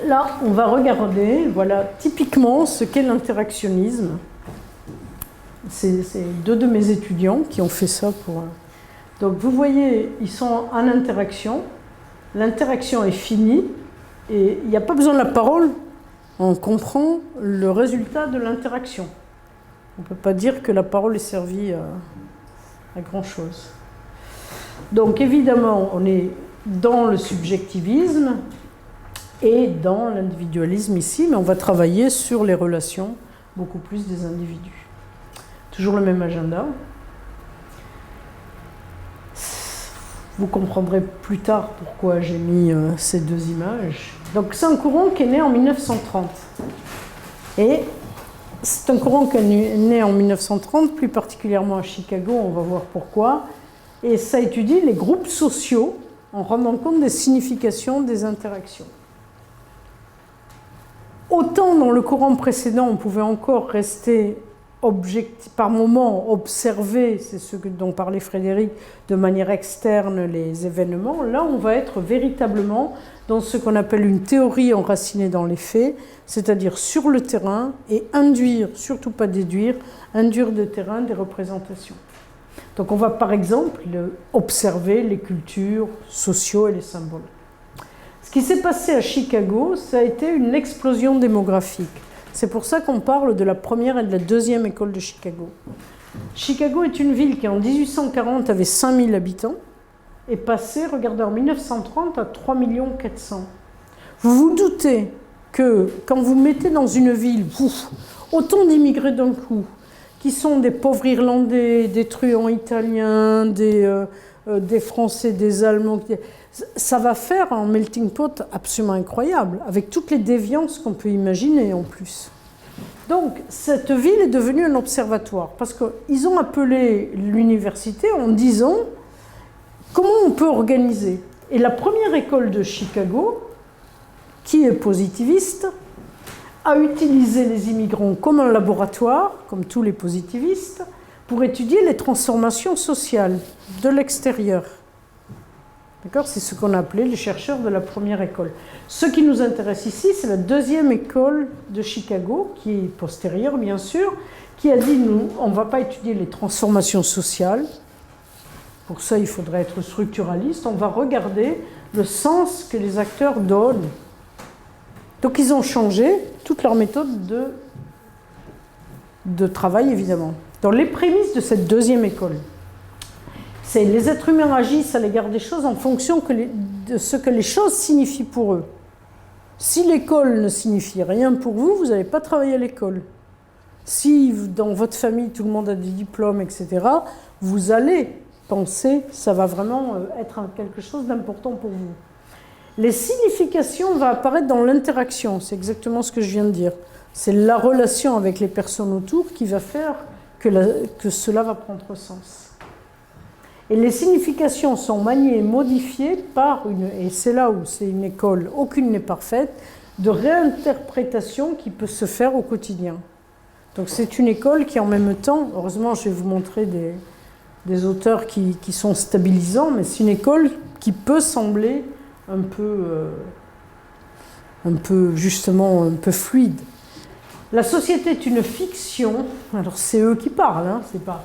Là, on va regarder, voilà, typiquement ce qu'est l'interactionnisme. C'est deux de mes étudiants qui ont fait ça pour... Donc vous voyez, ils sont en interaction. L'interaction est finie et il n'y a pas besoin de la parole. On comprend le résultat de l'interaction. On ne peut pas dire que la parole est servie à grand-chose. Donc évidemment, on est dans le subjectivisme et dans l'individualisme ici, mais on va travailler sur les relations beaucoup plus des individus. Toujours le même agenda. Vous comprendrez plus tard pourquoi j'ai mis ces deux images. Donc c'est un courant qui est né en 1930. Et c'est un courant qui est né en 1930, plus particulièrement à Chicago, on va voir pourquoi. Et ça étudie les groupes sociaux en rendant compte des significations des interactions. Autant dans le courant précédent, on pouvait encore rester par moment observer, c'est ce dont parlait Frédéric, de manière externe les événements. Là, on va être véritablement dans ce qu'on appelle une théorie enracinée dans les faits, c'est-à-dire sur le terrain et induire, surtout pas déduire, induire de terrain des représentations. Donc on va par exemple observer les cultures sociaux et les symboles. Ce qui s'est passé à Chicago, ça a été une explosion démographique. C'est pour ça qu'on parle de la première et de la deuxième école de Chicago. Chicago est une ville qui en 1840 avait 5000 habitants et passée, regardez, en 1930 à 3 400 000. Vous vous doutez que quand vous mettez dans une ville autant d'immigrés d'un coup, qui sont des pauvres Irlandais, des truands italiens, des Français, des Allemands, ça va faire un melting pot absolument incroyable, avec toutes les déviances qu'on peut imaginer en plus. Donc, cette ville est devenue un observatoire, parce qu'ils ont appelé l'université en disant comment on peut organiser. Et la première école de Chicago, qui est positiviste, a utilisé les immigrants comme un laboratoire, comme tous les positivistes, pour étudier les transformations sociales de l'extérieur. D'accord ? C'est ce qu'on a appelé les chercheurs de la première école. Ce qui nous intéresse ici, c'est la deuxième école de Chicago, qui est postérieure bien sûr, qui a dit, nous, on ne va pas étudier les transformations sociales. Pour ça, il faudrait être structuraliste. On va regarder le sens que les acteurs donnent. Donc, ils ont changé toute leur méthode de travail, évidemment. Dans les prémices de cette deuxième école, c'est les êtres humains agissent à l'égard des choses en fonction de ce que les choses signifient pour eux. Si l'école ne signifie rien pour vous, vous n'allez pas travailler à l'école. Si dans votre famille, tout le monde a des diplômes, etc., vous allez penser que ça va vraiment être quelque chose d'important pour vous. Les significations vont apparaître dans l'interaction, c'est exactement ce que je viens de dire. C'est la relation avec les personnes autour qui va faire que cela va prendre sens. Et les significations sont maniées et modifiées par et c'est là où c'est une école, aucune n'est parfaite, de réinterprétation qui peut se faire au quotidien. Donc c'est une école qui en même temps, heureusement je vais vous montrer des auteurs qui sont stabilisants, mais c'est une école qui peut sembler un peu justement un peu fluide. La société est une fiction, alors c'est eux qui parlent, hein, c'est pas...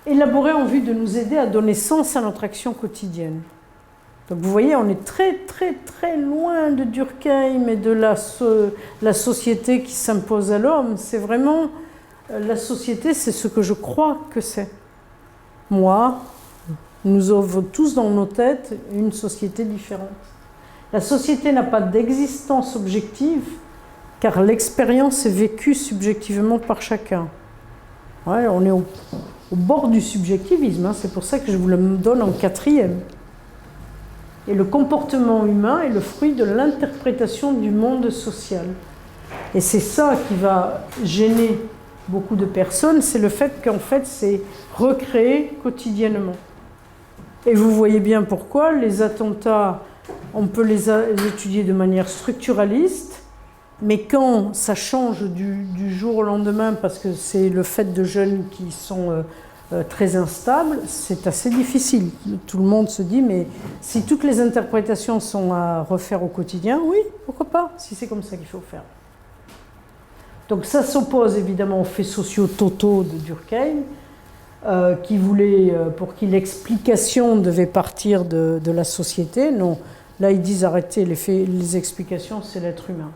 élaborée en vue de nous aider à donner sens à notre action quotidienne. Donc vous voyez, on est très très très loin de Durkheim et de la société qui s'impose à l'homme. C'est vraiment, la société, c'est ce que je crois que c'est. Moi, nous avons tous dans nos têtes une société différente. La société n'a pas d'existence objective, car l'expérience est vécue subjectivement par chacun. Ouais, on est au bord du subjectivisme, hein, c'est pour ça que je vous le donne en quatrième. Et le comportement humain est le fruit de l'interprétation du monde social. Et c'est ça qui va gêner beaucoup de personnes, c'est le fait qu'en fait c'est recréé quotidiennement. Et vous voyez bien pourquoi les attentats, on peut les étudier de manière structuraliste, mais quand ça change du jour au lendemain, parce que c'est le fait de jeunes qui sont très instable, c'est assez difficile. Tout le monde se dit, mais si toutes les interprétations sont à refaire au quotidien, oui, pourquoi pas, si c'est comme ça qu'il faut faire. Donc ça s'oppose évidemment aux faits sociaux totaux de Durkheim, qui voulait, pour qui l'explication devait partir de la société. Non, là ils disent arrêtez, les explications, c'est l'être humain.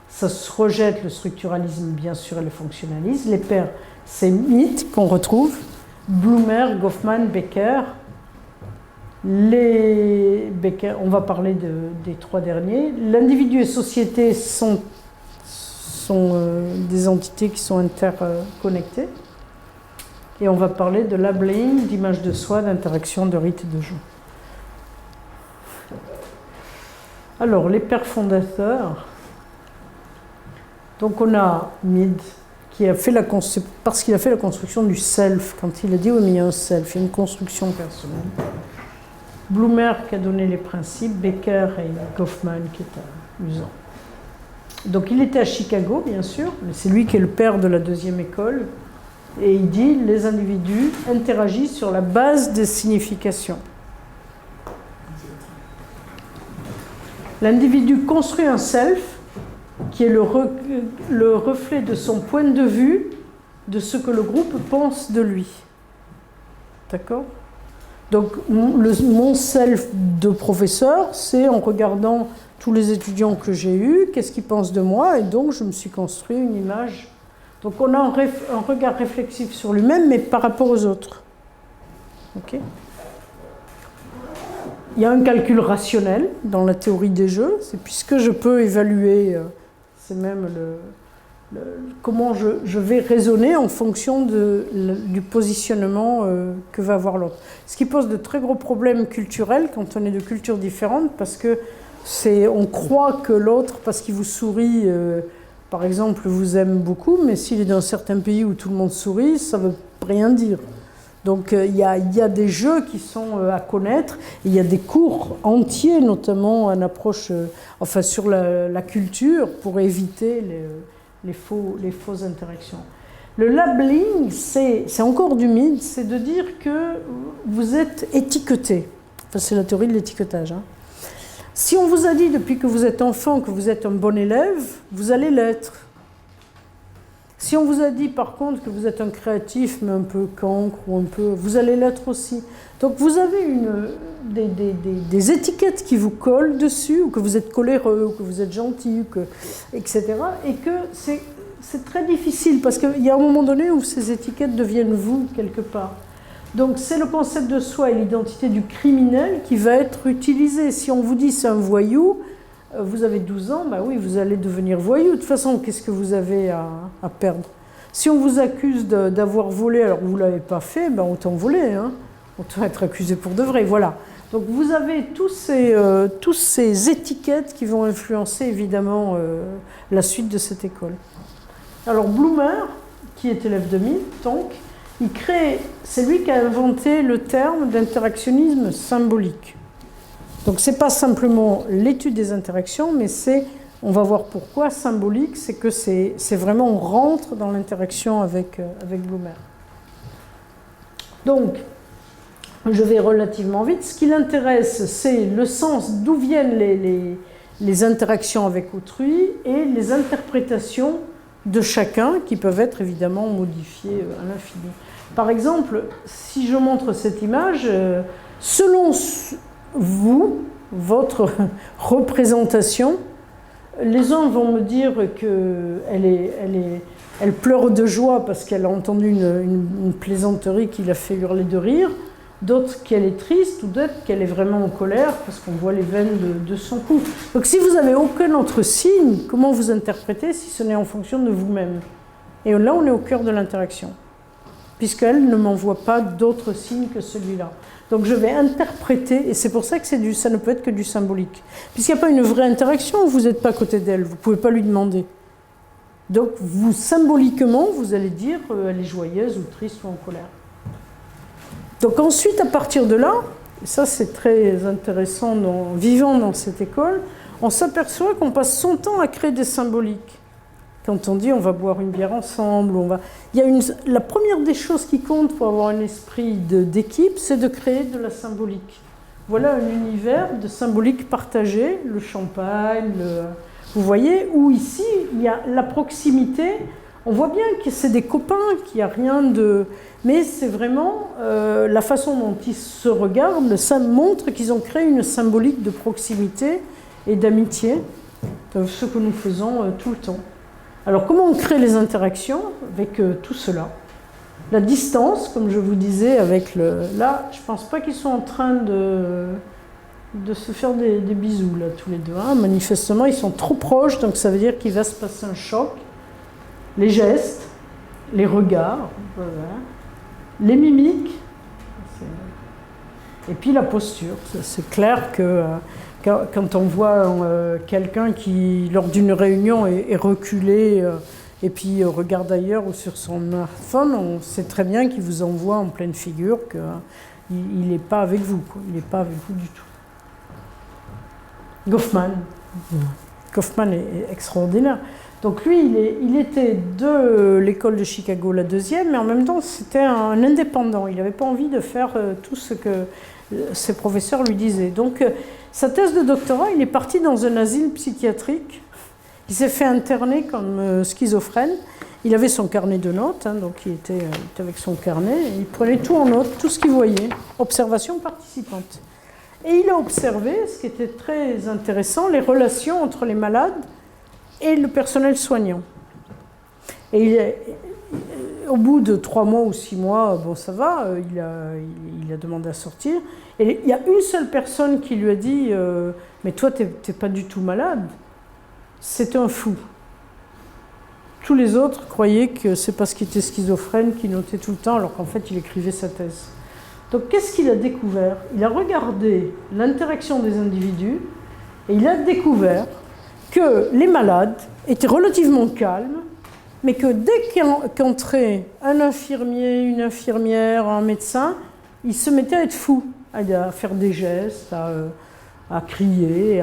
Ça se rejette le structuralisme, bien sûr, et le fonctionnalisme. Les pères, c'est Mitt qu'on retrouve, Blumer, Goffman, Becker. Becker, on va parler des trois derniers. L'individu et société sont des entités qui sont interconnectées. Et on va parler de labeling, d'image de soi, d'interaction, de rite et de jeu. Alors, les pères fondateurs. Donc on a Mead qui a fait parce qu'il a fait la construction du self, quand il a dit oui mais il y a un self, il y a une construction personnelle. Blumer qui a donné les principes, Becker et Goffman qui est amusant. Donc il était à Chicago bien sûr, c'est lui qui est le père de la deuxième école, et il dit les individus interagissent sur la base des significations. L'individu construit un self qui est le reflet de son point de vue, de ce que le groupe pense de lui. D'accord ? Donc, mon self de professeur, c'est en regardant tous les étudiants que j'ai eus, qu'est-ce qu'ils pensent de moi, et donc je me suis construit une image. Donc, on a un regard réflexif sur lui-même, mais par rapport aux autres. Ok ? Il y a un calcul rationnel dans la théorie des jeux, c'est puisque je peux évaluer... C'est même comment je vais raisonner en fonction du positionnement que va avoir l'autre. Ce qui pose de très gros problèmes culturels quand on est de cultures différentes, parce que on croit que l'autre, parce qu'il vous sourit, par exemple, vous aime beaucoup, mais s'il est dans certains pays où tout le monde sourit, ça ne veut rien dire. Donc il y a des jeux qui sont à connaître, il y a des cours entiers, notamment en approche, sur la culture, pour éviter les fausses interactions. Le labeling, c'est encore du mythe, c'est de dire que vous êtes étiqueté. Enfin, c'est la théorie de l'étiquetage. Hein. Si on vous a dit depuis que vous êtes enfant que vous êtes un bon élève, vous allez l'être. Si on vous a dit par contre que vous êtes un créatif, mais un peu cancre, ou un peu, vous allez l'être aussi. Donc vous avez des étiquettes qui vous collent dessus, ou que vous êtes coléreux, ou que vous êtes gentil, etc. Et que c'est très difficile, parce qu'il y a un moment donné où ces étiquettes deviennent vous, quelque part. Donc c'est le concept de soi et l'identité du criminel qui va être utilisé. Si on vous dit c'est un voyou, vous avez 12 ans, bah oui, vous allez devenir voyou. De toute façon, qu'est-ce que vous avez à perdre? Si on vous accuse d'avoir volé alors que vous ne l'avez pas fait, ben autant voler, hein. Autant être accusé pour de vrai, voilà. Donc vous avez tous ces étiquettes qui vont influencer évidemment la suite de cette école. Alors Blumer, qui est élève de Mill, donc, c'est lui qui a inventé le terme d'interactionnisme symbolique. Donc ce n'est pas simplement l'étude des interactions, mais on va voir pourquoi symbolique, c'est que c'est vraiment, on rentre dans l'interaction avec Blumer. Donc, je vais relativement vite. Ce qui l'intéresse, c'est le sens, d'où viennent les interactions avec autrui et les interprétations de chacun qui peuvent être évidemment modifiées à l'infini. Par exemple, si je montre cette image, selon vous, votre représentation, les uns vont me dire qu'elle pleure de joie parce qu'elle a entendu une plaisanterie qui l'a fait hurler de rire, d'autres qu'elle est triste ou d'autres qu'elle est vraiment en colère parce qu'on voit les veines de son cou. Donc si vous n'avez aucun autre signe, comment vous interprétez si ce n'est en fonction de vous-même? Et là, on est au cœur de l'interaction, puisqu'elle ne m'envoie pas d'autres signes que celui-là. Donc je vais interpréter, et c'est pour ça que ça ne peut être que du symbolique. Puisqu'il n'y a pas une vraie interaction, vous n'êtes pas à côté d'elle, vous ne pouvez pas lui demander. Donc vous, symboliquement, vous allez dire elle est joyeuse ou triste ou en colère. Donc ensuite, à partir de là, et ça c'est très intéressant vivant dans cette école, on s'aperçoit qu'on passe son temps à créer des symboliques. quand on dit on va boire une bière ensemble, la première des choses qui compte pour avoir un esprit d'équipe, c'est de créer de la symbolique. Voilà un univers de symbolique partagée, le champagne, vous voyez, où ici, il y a la proximité. On voit bien que c'est des copains, qu'il n'y a rien de... Mais c'est vraiment la façon dont ils se regardent, ça montre qu'ils ont créé une symbolique de proximité et d'amitié, ce que nous faisons tout le temps. Alors comment on crée les interactions avec tout cela? La distance, comme je vous disais, avec le... Là, je ne pense pas qu'ils sont en train de se faire des bisous, là, tous les deux. Hein. Manifestement, ils sont trop proches, donc ça veut dire qu'il va se passer un choc. Les gestes, les regards, voilà. Les mimiques, et puis la posture. C'est clair que quand on voit quelqu'un qui, lors d'une réunion, est reculé et puis regarde ailleurs ou sur son smartphone, on sait très bien qu'il vous envoie en pleine figure qu'il n'est pas avec vous, quoi. Il n'est pas avec vous du tout. Goffman est extraordinaire. Donc lui, il était de l'école de Chicago, la deuxième, mais en même temps, c'était un indépendant. Il n'avait pas envie de faire tout ce que ses professeurs lui disaient. Donc sa thèse de doctorat, il est parti dans un asile psychiatrique. Il s'est fait interner comme schizophrène. Il avait son carnet de notes, hein, donc il était avec son carnet. Il prenait tout en note, tout ce qu'il voyait. Observation participante. Et il a observé, ce qui était très intéressant, les relations entre les malades et le personnel soignant. Et au bout de 3 mois ou 6 mois, bon ça va, il a demandé à sortir. Et il y a une seule personne qui lui a dit « Mais toi, t'es pas du tout malade. » C'était un fou. Tous les autres croyaient que c'est parce qu'il était schizophrène qu'il notait tout le temps, alors qu'en fait, il écrivait sa thèse. Donc, qu'est-ce qu'il a découvert? Il a regardé l'interaction des individus et il a découvert que les malades étaient relativement calmes, mais que dès qu'entrait un infirmier, une infirmière, un médecin, ils se mettaient à être fous, à faire des gestes, à crier,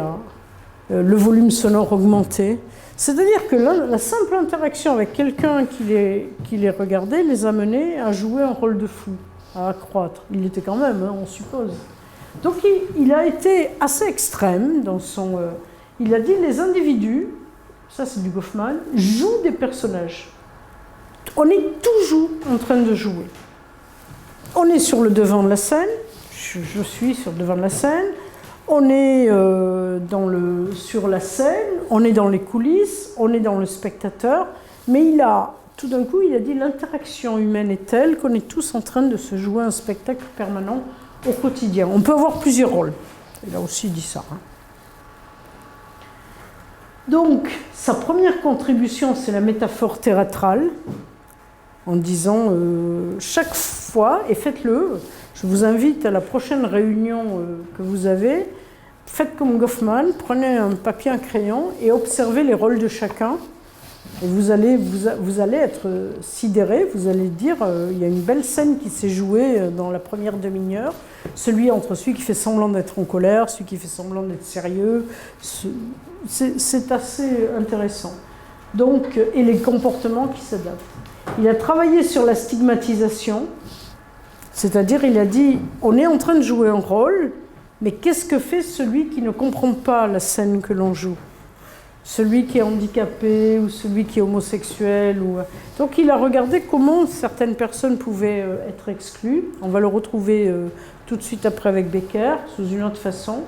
le volume sonore augmentait. C'est-à-dire que la simple interaction avec quelqu'un qui les regardait les amenait à jouer un rôle de fou, à accroître. Il l'était quand même, hein, on suppose. Donc il a été assez extrême dans son... il a dit les individus, ça c'est du Goffman, jouent des personnages. On est toujours en train de jouer. On est sur le devant de la scène, je suis sur le devant de la scène, on est sur la scène, on est dans les coulisses, on est dans le spectateur, mais tout d'un coup, il a dit l'interaction humaine est telle qu'on est tous en train de se jouer un spectacle permanent au quotidien. On peut avoir plusieurs rôles. Il a aussi dit ça. Hein. Donc, sa première contribution, c'est la métaphore théâtrale, en disant chaque fois, et faites-le, je vous invite à la prochaine réunion que vous avez, faites comme Goffman, prenez un papier, un crayon et observez les rôles de chacun. Et vous allez être sidéré, vous allez dire, il y a une belle scène qui s'est jouée dans la première demi-heure, entre celui qui fait semblant d'être en colère, celui qui fait semblant d'être sérieux, c'est assez intéressant. Donc, et les comportements qui s'adaptent. Il a travaillé sur la stigmatisation, c'est-à-dire il a dit, on est en train de jouer un rôle, mais qu'est-ce que fait celui qui ne comprend pas la scène que l'on joue ? Celui qui est handicapé ou celui qui est homosexuel. Donc il a regardé comment certaines personnes pouvaient être exclues. On va le retrouver tout de suite après avec Becker, sous une autre façon.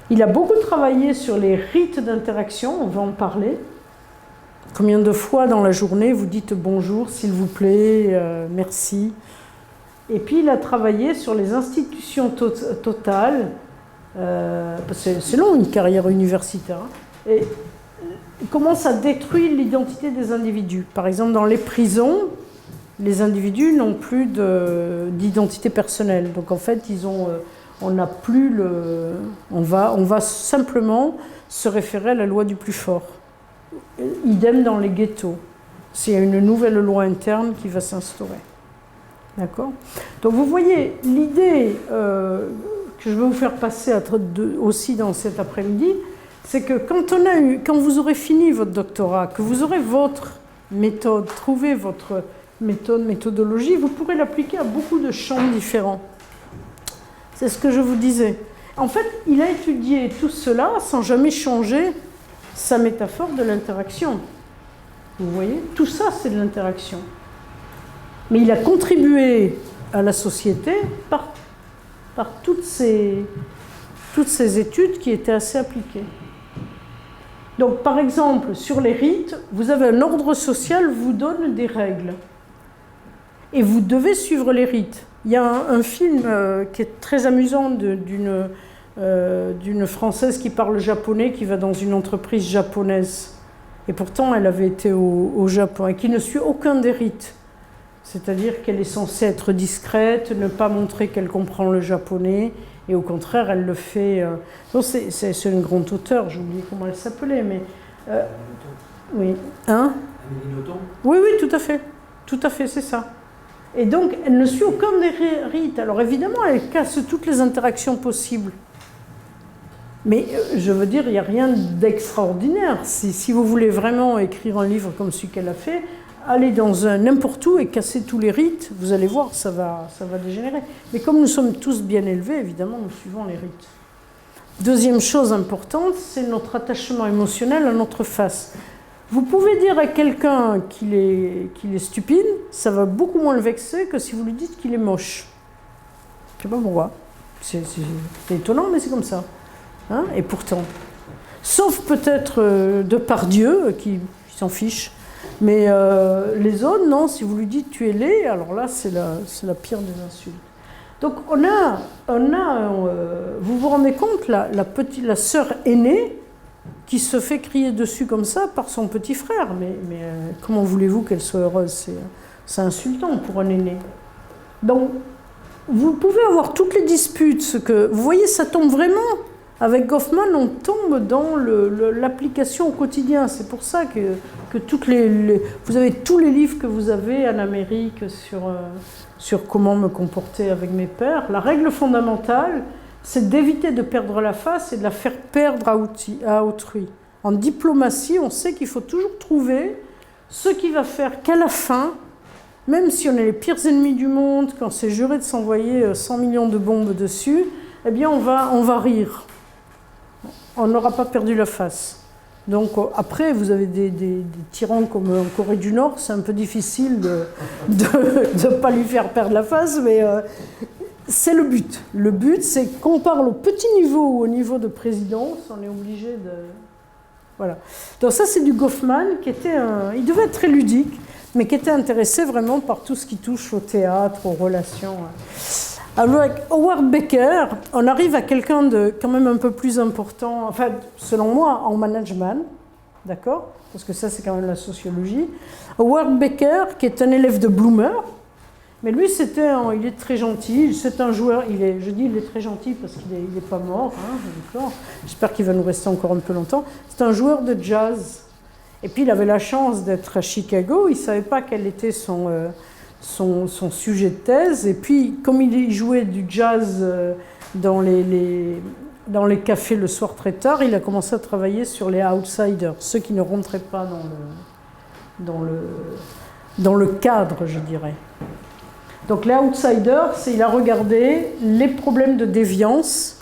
Il a beaucoup travaillé sur les rites d'interaction, on va en parler. Combien de fois dans la journée vous dites bonjour, s'il vous plaît, merci. Et puis il a travaillé sur les institutions totales. C'est long une carrière universitaire. Hein. Et comment ça détruit l'identité des individus. Par exemple, dans les prisons, les individus n'ont plus d'identité personnelle. Donc en fait, on n'a plus on va simplement se référer à la loi du plus fort. Idem dans les ghettos. C'est une nouvelle loi interne qui va s'instaurer. D'accord ? Donc vous voyez, l'idée que je vais vous faire passer aussi dans cet après-midi, c'est que quand vous aurez fini votre doctorat, que vous aurez votre méthode, trouvé votre méthodologie, vous pourrez l'appliquer à beaucoup de champs différents. C'est ce que je vous disais. En fait, il a étudié tout cela sans jamais changer sa métaphore de l'interaction. Vous voyez, tout ça, c'est de l'interaction. Mais il a contribué à la société par toutes ces études qui étaient assez appliquées. Donc, par exemple, sur les rites, vous avez un ordre social vous donne des règles. Et vous devez suivre les rites. Il y a un film qui est très amusant d'une Française qui parle japonais, qui va dans une entreprise japonaise. Et pourtant, elle avait été au Japon et qui ne suit aucun des rites. C'est-à-dire qu'elle est censée être discrète, ne pas montrer qu'elle comprend le japonais, et au contraire, elle le fait... c'est une grande auteure, j'ai oublié comment elle s'appelait, mais... oui. Hein? Amélie Nothomb? Oui, tout à fait. Tout à fait, c'est ça. Et donc, elle ne suit aucun des rites. Alors évidemment, elle casse toutes les interactions possibles. Mais je veux dire, il n'y a rien d'extraordinaire. Si vous voulez vraiment écrire un livre comme celui qu'elle a fait, allez dans n'importe où et casser tous les rites, vous allez voir, ça va dégénérer. Mais comme nous sommes tous bien élevés, évidemment, nous suivons les rites. Deuxième chose importante, c'est notre attachement émotionnel à notre face. Vous pouvez dire à quelqu'un qu'il est stupide, ça va beaucoup moins le vexer que si vous lui dites qu'il est moche. Je ne sais pas pourquoi. C'est étonnant, mais c'est comme ça. Hein? Et pourtant. Sauf peut-être Depardieu, qui s'en fiche. Mais les autres, non, si vous lui dites tu es laid, alors là, c'est la pire des insultes. Donc vous vous rendez compte, la sœur aînée, qui se fait crier dessus comme ça par son petit frère. Mais comment voulez-vous qu'elle soit heureuse? C'est insultant pour un aîné. Donc, vous pouvez avoir toutes les disputes. Vous voyez, ça tombe vraiment. Avec Goffman, on tombe dans l'application au quotidien. C'est pour ça que vous avez tous les livres que vous avez en Amérique sur comment me comporter avec mes pères. La règle fondamentale, c'est d'éviter de perdre la face et de la faire perdre à autrui. En diplomatie, on sait qu'il faut toujours trouver ce qui va faire qu'à la fin, même si on est les pires ennemis du monde, quand c'est juré de s'envoyer 100 millions de bombes dessus, eh bien on va rire. On n'aura pas perdu la face. Donc après, vous avez des tyrans comme en Corée du Nord, c'est un peu difficile de ne pas lui faire perdre la face, mais... c'est le but. Le but, c'est qu'on parle au petit niveau ou au niveau de présidence, on est obligé de... Voilà. Donc ça, c'est du Goffman, il devait être très ludique, mais qui était intéressé vraiment par tout ce qui touche au théâtre, aux relations. Alors avec Howard Becker, on arrive à quelqu'un de quand même un peu plus important, enfin, selon moi, en management, d'accord? Parce que ça, c'est quand même la sociologie. Howard Becker, qui est un élève de Bloomer. Mais lui, il est très gentil, c'est un joueur, il est très gentil parce qu'il n'est pas mort, hein, d'accord. J'espère qu'il va nous rester encore un peu longtemps. C'est un joueur de jazz. Et puis il avait la chance d'être à Chicago, il ne savait pas quel était son sujet de thèse. Et puis, comme il jouait du jazz dans les cafés le soir très tard, il a commencé à travailler sur les outsiders, ceux qui ne rentraient pas dans le cadre, je dirais. Donc les outsiders, il a regardé les problèmes de déviance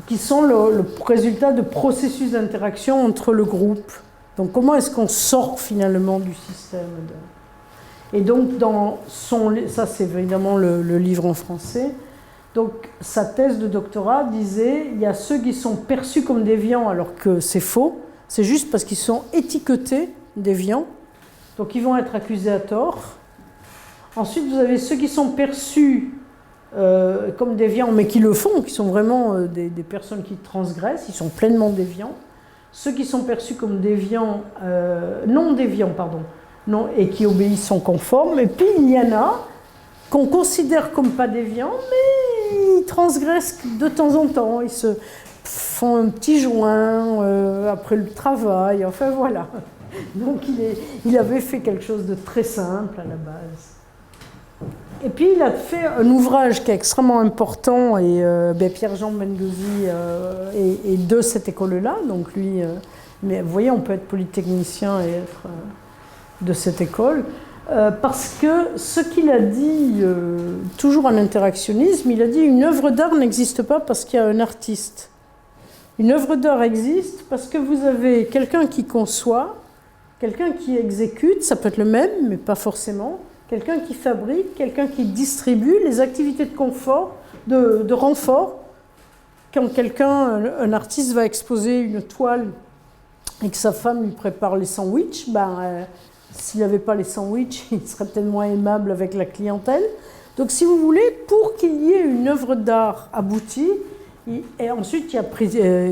qui sont le résultat de processus d'interaction entre le groupe. Donc comment est-ce qu'on sort finalement du système Et donc ça c'est évidemment le livre en français, donc sa thèse de doctorat disait il y a ceux qui sont perçus comme déviants alors que c'est faux, c'est juste parce qu'ils sont étiquetés déviants, donc ils vont être accusés à tort. Ensuite, vous avez ceux qui sont perçus comme déviants, mais qui le font, qui sont vraiment des personnes qui transgressent, ils sont pleinement déviants. Ceux qui sont perçus comme déviants, non déviants, pardon, non, et qui obéissent sont conformes. Et puis, il y en a qu'on considère comme pas déviants, mais ils transgressent de temps en temps. Ils se font un petit joint après le travail, enfin voilà. Donc, il avait fait quelque chose de très simple à la base. Et puis il a fait un ouvrage qui est extrêmement important, et Pierre-Jean Benguzi est de cette école-là, donc lui, mais vous voyez, on peut être polytechnicien et être de cette école, parce que ce qu'il a dit, toujours en interactionnisme, il a dit une œuvre d'art n'existe pas parce qu'il y a un artiste. Une œuvre d'art existe parce que vous avez quelqu'un qui conçoit, quelqu'un qui exécute, ça peut être le même, mais pas forcément, quelqu'un qui fabrique, quelqu'un qui distribue, les activités de confort, de renfort. Quand un artiste va exposer une toile et que sa femme lui prépare les sandwichs, s'il n'avait pas les sandwichs, il serait peut-être moins aimable avec la clientèle. Donc si vous voulez, pour qu'il y ait une œuvre d'art aboutie, et ensuite il y a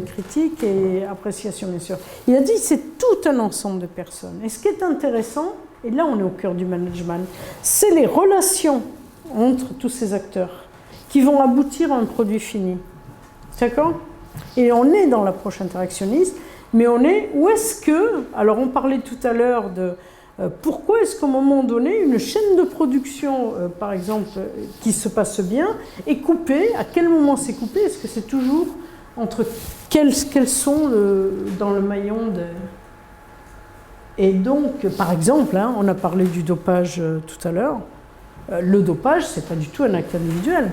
critique et appréciation bien sûr. Il a dit c'est tout un ensemble de personnes. Et ce qui est intéressant, et là on est au cœur du management, c'est les relations entre tous ces acteurs qui vont aboutir à un produit fini. D'accord? Et on est dans l'approche interactionniste, mais on est, où est-ce que, alors on parlait tout à l'heure de pourquoi est-ce qu'à un moment donné, une chaîne de production, par exemple, qui se passe bien, est coupée? À quel moment c'est coupé? Est-ce que c'est toujours entre quels sont dans le maillon de... Et donc, par exemple, on a parlé du dopage tout à l'heure. Le dopage, c'est pas du tout un acte individuel.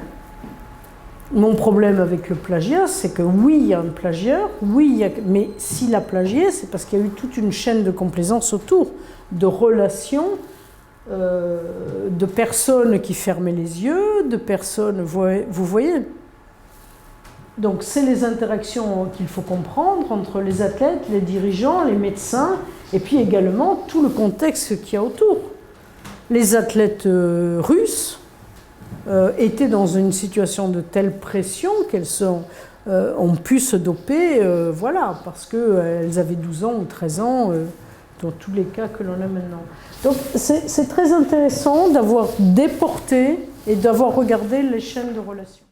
Mon problème avec le plagiat, c'est que oui, il y a un plagieur, mais s'il a plagié, c'est parce qu'il y a eu toute une chaîne de complaisance autour, de relations, de personnes qui fermaient les yeux, de personnes, vous voyez. Donc c'est les interactions qu'il faut comprendre entre les athlètes, les dirigeants, les médecins, et puis également tout le contexte qu'il y a autour. Les athlètes russes étaient dans une situation de telle pression qu'elles ont pu se doper, voilà, parce qu'elles avaient 12 ans ou 13 ans, dans tous les cas que l'on a maintenant. Donc c'est très intéressant d'avoir déporté et d'avoir regardé les chaînes de relations.